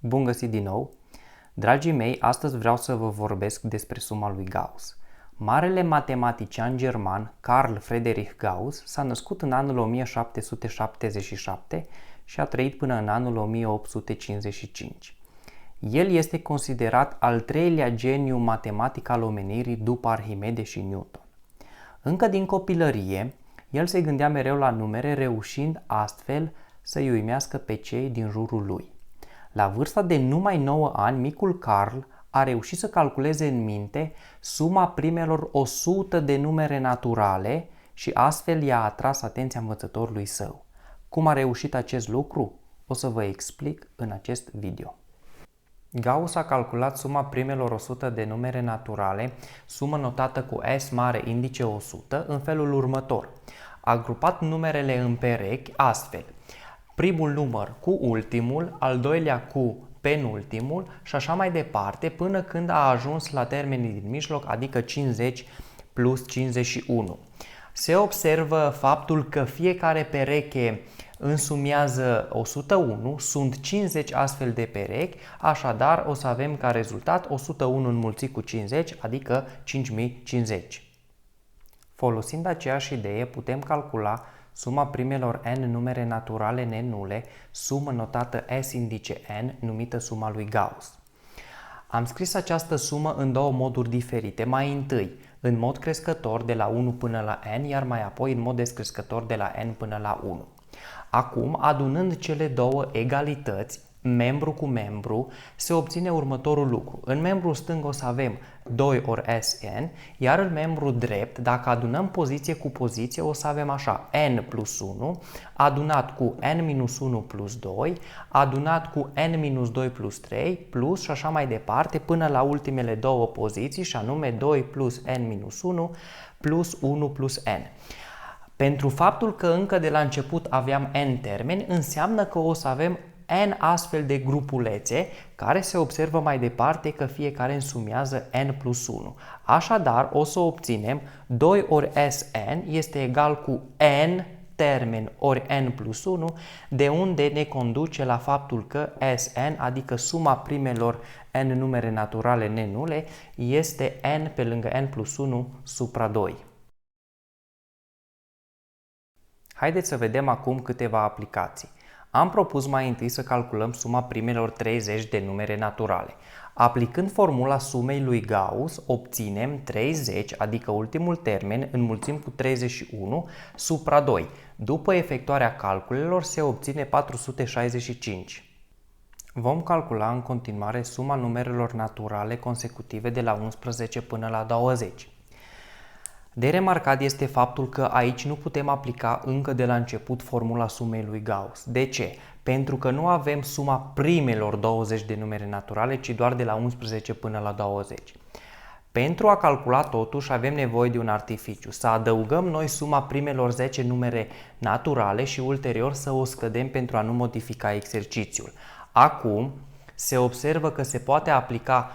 Bun găsit din nou! Dragii mei, astăzi vreau să vă vorbesc despre suma lui Gauss. Marele matematician german Carl Friedrich Gauss s-a născut în anul 1777 și a trăit până în anul 1855. El este considerat al treilea geniu matematic al omenirii după Arhimede și Newton. Încă din copilărie, el se gândea mereu la numere, reușind astfel să-i uimească pe cei din jurul lui. La vârsta de numai 9 ani, micul Carl a reușit să calculeze în minte suma primelor 100 de numere naturale și astfel i-a atras atenția învățătorului său. Cum a reușit acest lucru? O să vă explic în acest video. Gauss a calculat suma primelor 100 de numere naturale, sumă notată cu S mare indice 100, în felul următor. A grupat numerele în perechi astfel: primul număr cu ultimul, al doilea cu penultimul și așa mai departe, până când a ajuns la termenii din mijloc, adică 50 plus 51. Se observă faptul că fiecare pereche însumează 101, sunt 50 astfel de perechi, așadar o să avem ca rezultat 101 înmulțit cu 50, adică 5050. Folosind aceeași idee, putem calcula suma primelor n numere naturale nenule, sumă notată S indice n, numită suma lui Gauss. Am scris această sumă în două moduri diferite. Mai întâi, în mod crescător de la 1 până la n, iar mai apoi în mod descrescător de la n până la 1. Acum, adunând cele două egalități, membru cu membru, se obține următorul lucru. În membrul stâng o să avem 2 ori Sn, iar în membru drept, dacă adunăm poziție cu poziție, o să avem așa: n plus 1, adunat cu n minus 1 plus 2, adunat cu n minus 2 plus 3, plus și așa mai departe, până la ultimele două poziții, și anume 2 plus n minus 1 plus 1 plus n. Pentru faptul că încă de la început aveam n termeni, înseamnă că o să avem n astfel de grupulețe, care se observă mai departe că fiecare însumează n plus 1. Așadar, o să obținem 2 ori Sn este egal cu n termen ori n plus 1, de unde ne conduce la faptul că Sn, adică suma primelor n numere naturale nenule, este n pe lângă n plus 1 supra 2. Haideți să vedem acum câteva aplicații. Am propus mai întâi să calculăm suma primelor 30 de numere naturale. Aplicând formula sumei lui Gauss, obținem 30, adică ultimul termen, înmulțim cu 31, supra 2. După efectuarea calculelor se obține 465. Vom calcula în continuare suma numerelor naturale consecutive de la 11 până la 20. De remarcat este faptul că aici nu putem aplica încă de la început formula sumei lui Gauss. De ce? Pentru că nu avem suma primelor 20 de numere naturale, ci doar de la 11 până la 20. Pentru a calcula totuși avem nevoie de un artificiu. Să adăugăm noi suma primelor 10 numere naturale și ulterior să o scădem pentru a nu modifica exercițiul. Acum se observă că se poate aplica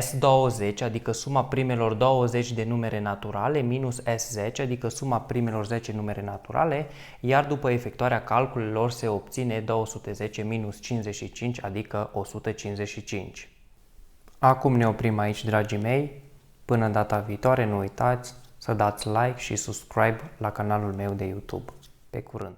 S20, adică suma primelor 20 de numere naturale, minus S10, adică suma primelor 10 numere naturale, iar după efectuarea calculelor se obține 210 minus 55, adică 155. Acum ne oprim aici, dragii mei. Până data viitoare, nu uitați să dați like și subscribe la canalul meu de YouTube. Pe curând!